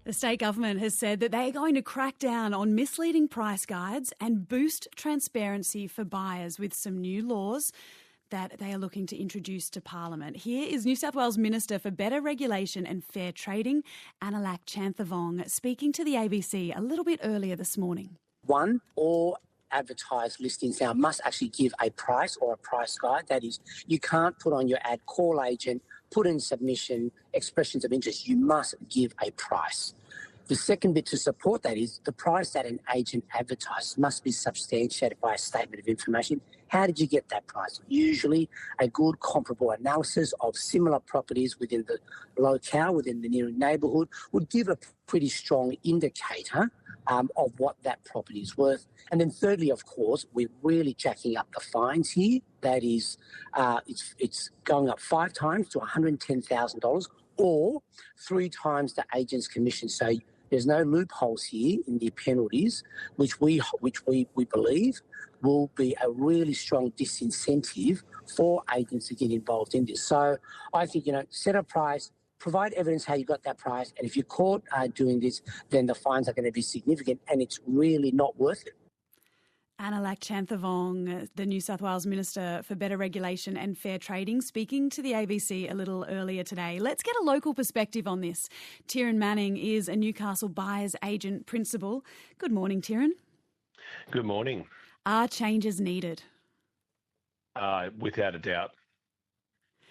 The state government has said that they're going to crack down on misleading price guides and boost transparency for buyers with some new laws that they are looking to introduce to Parliament. Here is New South Wales Minister for Better Regulation and Fair Trading, Anoulack Chanthivong, speaking to the ABC a little bit earlier this morning. One, all advertised listings now must actually give a price or a price guide. That is, you can't put on your ad call agent, put in submission, expressions of interest. You must give a price. The second bit to support that is the price that an agent advertises must be substantiated by a statement of information. How did you get that price? Usually a good comparable analysis of similar properties within the locale, within the near neighbourhood, would give a pretty strong indicator of what that property is worth. And then thirdly, of course, we're really jacking up the fines here. That is, it's going up 5 times to $110,000 or 3 times the agent's commission. So there's no loopholes here in the penalties, which we believe will be a really strong disincentive for agents to get involved in this. So I think, set a price, provide evidence how you got that price, and if you're caught doing this, then the fines are going to be significant, and it's really not worth it. Anoulack Chanthivong, the New South Wales Minister for Better Regulation and Fair Trading, speaking to the ABC a little earlier today. Let's get a local perspective on this. Tiron Manning is a Newcastle buyer's agent principal. Good morning, Tiron. Good morning. Are changes needed? Without a doubt.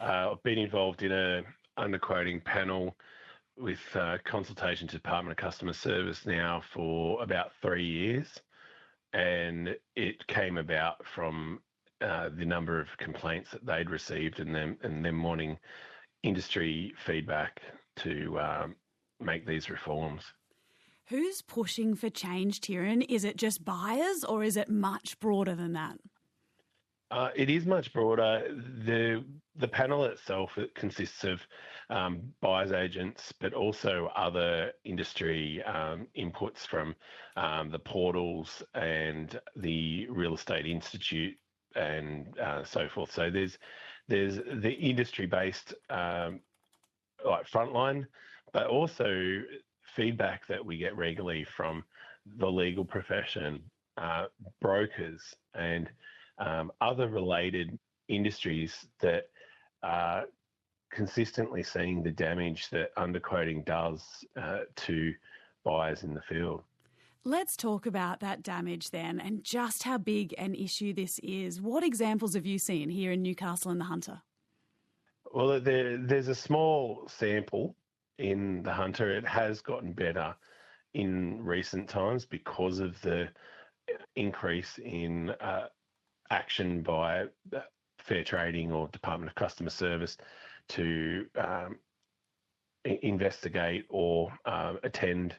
I've been involved in a Underquoting panel with consultation to Department of Customer Service now for about 3 years, and it came about from the number of complaints that they'd received and them wanting industry feedback to make these reforms. Who's pushing for change, Tiron? Is it just buyers or is it much broader than that? It is much broader. The panel itself, it consists of buyers agents, but also other industry inputs from the portals and the Real Estate Institute and so forth. So there's the industry-based like frontline, but also feedback that we get regularly from the legal profession, brokers, and other related industries that are consistently seeing the damage that underquoting does to buyers in the field. Let's talk about that damage then and just how big an issue this is. What examples have you seen here in Newcastle and the Hunter? Well, there's a small sample in the Hunter. It has gotten better in recent times because of the increase in action by Fair Trading or Department of Customer Service to investigate or attend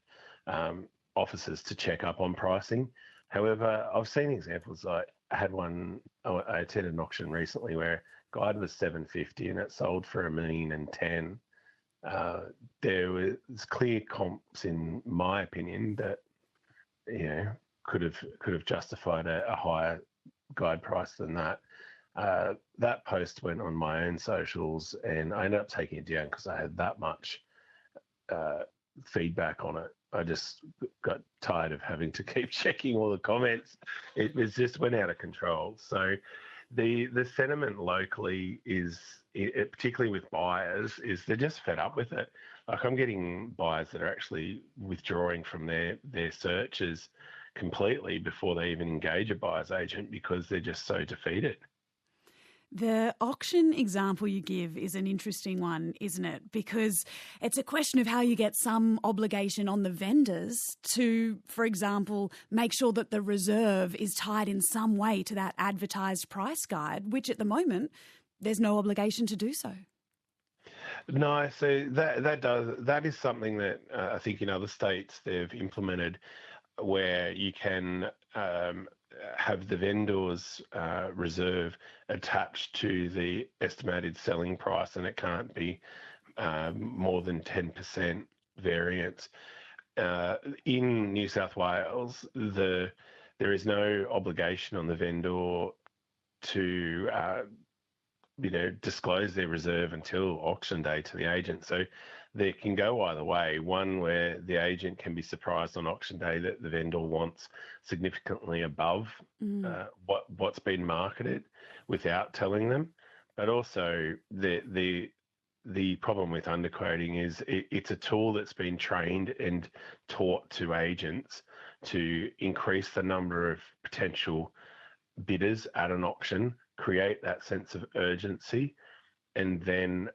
offices to check up on pricing. However, I've seen examples. I attended an auction recently where a guide was $750 and it sold for $1,010,000. There was clear comps, in my opinion, that could have justified a higher guide price than that. That post went on my own socials and I ended up taking it down because I had that much feedback on it. I just got tired of having to keep checking all the comments. It just went out of control. So the sentiment locally is, particularly with buyers, is they're just fed up with it. Like, I'm getting buyers that are actually withdrawing from their searches completely before they even engage a buyer's agent because they're just so defeated. The auction example you give is an interesting one, isn't it? Because it's a question of how you get some obligation on the vendors to, for example, make sure that the reserve is tied in some way to that advertised price guide, which at the moment there's no obligation to do so. No, so that is something that I think in other states they've implemented, where you can have the vendor's reserve attached to the estimated selling price, and it can't be more than 10% variance. In New South Wales, there is no obligation on the vendor to disclose their reserve until auction day to the agent. So they can go either way. One where the agent can be surprised on auction day that the vendor wants significantly above what's been marketed without telling them. But also the problem with underquoting is it's a tool that's been trained and taught to agents to increase the number of potential bidders at an auction, create that sense of urgency, and then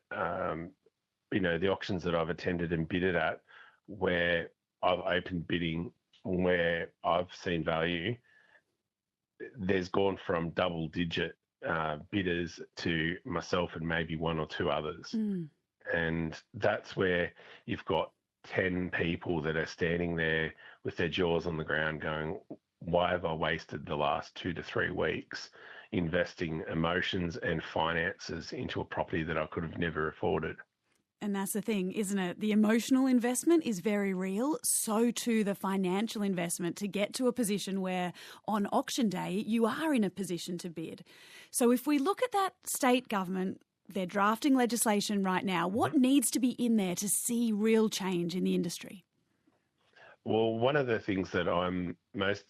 the auctions that I've attended and bidded at, where I've opened bidding, where I've seen value, there's gone from double-digit bidders to myself and maybe one or two others. And that's where you've got 10 people that are standing there with their jaws on the ground going, why have I wasted the last 2 to 3 weeks investing emotions and finances into a property that I could have never afforded? And that's the thing, isn't it? The emotional investment is very real. So too the financial investment to get to a position where on auction day you are in a position to bid. So if we look at that state government, they're drafting legislation right now. What needs to be in there to see real change in the industry? Well, one of the things that I'm most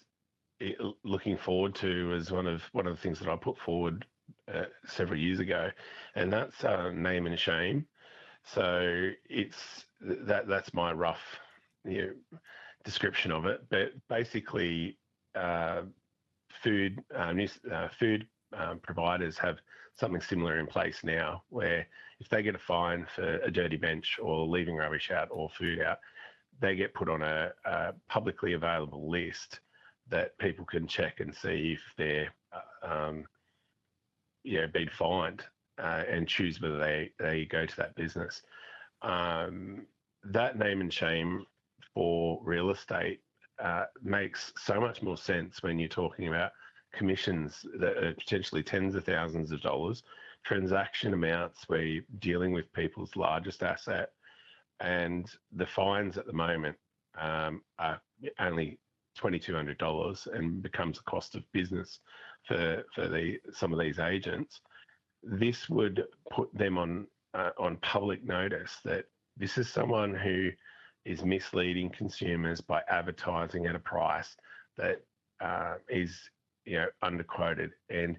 looking forward to is one of the things that I put forward several years ago, and that's name and shame. So that's my rough description of it. But basically, food providers have something similar in place now, where if they get a fine for a dirty bench or leaving rubbish out or food out, they get put on a publicly available list that people can check and see if they're been fined and choose whether they go to that business. That name and shame for real estate makes so much more sense when you're talking about commissions that are potentially tens of thousands of dollars, transaction amounts where you're dealing with people's largest asset, and the fines at the moment are only $2,200 and becomes a cost of business for some of these agents. This would put them on public notice that this is someone who is misleading consumers by advertising at a price that is underquoted, and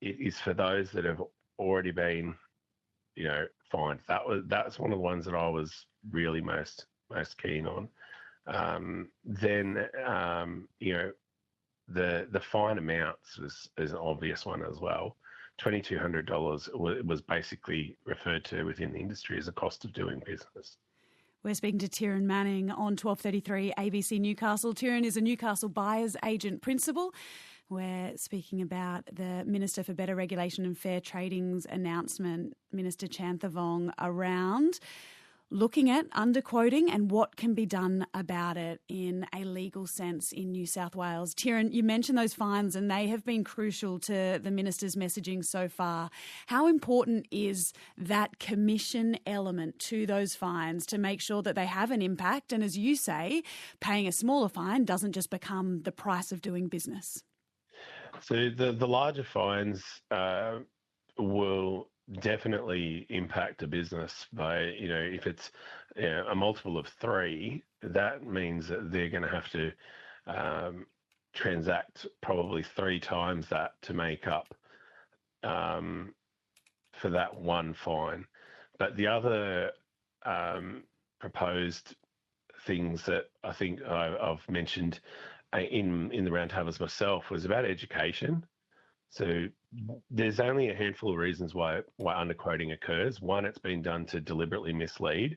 it is for those that have already been fined. That's one of the ones that I was really most keen on. Then the fine amounts is an obvious one as well. $2,200 was basically referred to within the industry as a cost of doing business. We're speaking to Tiron Manning on 1233 ABC Newcastle. Tiron is a Newcastle buyer's agent principal. We're speaking about the Minister for Better Regulation and Fair Trading's announcement, Minister Chanthivong, around looking at underquoting and what can be done about it in a legal sense in New South Wales. Tiron, you mentioned those fines and they have been crucial to the Minister's messaging so far. How important is that commission element to those fines to make sure that they have an impact? And as you say, paying a smaller fine doesn't just become the price of doing business. So the larger fines will definitely impact a business by, if it's a multiple of 3, that means that they're going to have to transact probably 3 times that to make up for that one fine. But the other proposed things that I think I've mentioned in the roundtables myself was about education. So there's only a handful of reasons why underquoting occurs. 1, it's been done to deliberately mislead.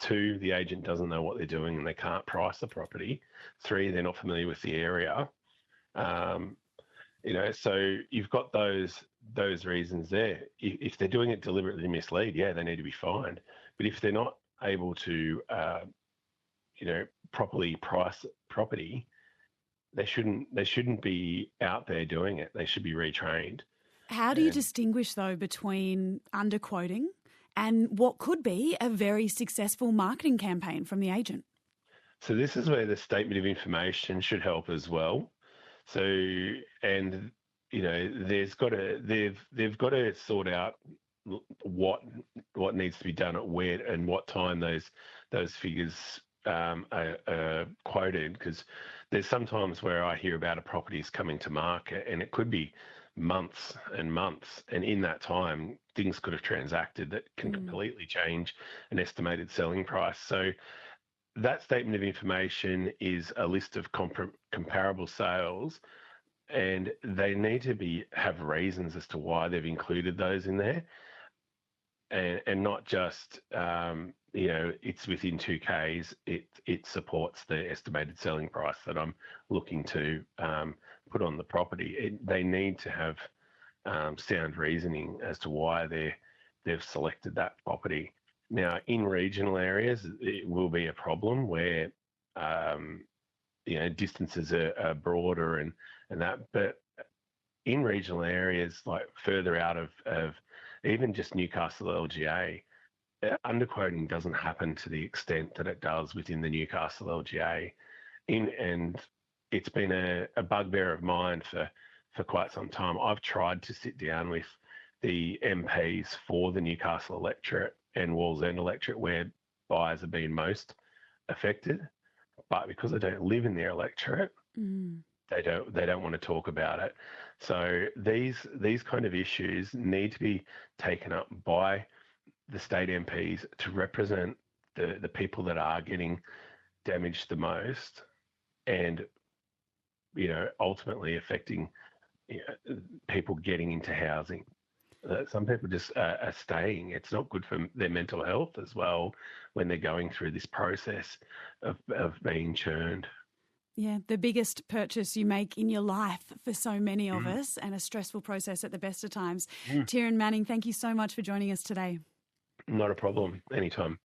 2, the agent doesn't know what they're doing and they can't price the property. 3, they're not familiar with the area. So you've got those reasons there. If they're doing it deliberately mislead, yeah, they need to be fined. But if they're not able to, properly price property, they shouldn't be out there doing it. They should be retrained. How do you distinguish, though, between underquoting and what could be a very successful marketing campaign from the agent? So this is where the statement of information should help as well. So, and they've got to sort out what needs to be done at where and what time those figures are quoted, because there's sometimes where I hear about a property's coming to market and it could be months and months, and in that time things could have transacted that can completely change an estimated selling price. So that statement of information is a list of comparable sales, and they need to have reasons as to why they've included those in there, and not just it's within 2Ks. It supports the estimated selling price that I'm looking to put on the property. They need to have sound reasoning as to why they've selected that property. Now, in regional areas, it will be a problem where distances are broader and that, but in regional areas like further out of even just Newcastle LGA, underquoting doesn't happen to the extent that it does within the Newcastle LGA. And it's been a bugbear of mine for quite some time. I've tried to sit down with the MPs for the Newcastle electorate and Wallsend electorate, where buyers have been most affected, but because I don't live in their electorate, they don't want to talk about it. So these kind of issues need to be taken up by the state MPs to represent the people that are getting damaged the most, and ultimately affecting people getting into housing. Some people just are staying. It's not good for their mental health as well when they're going through this process of being churned. Yeah, the biggest purchase you make in your life for so many of us, and a stressful process at the best of times. Tiron Manning, thank you so much for joining us today. Not a problem. Anytime.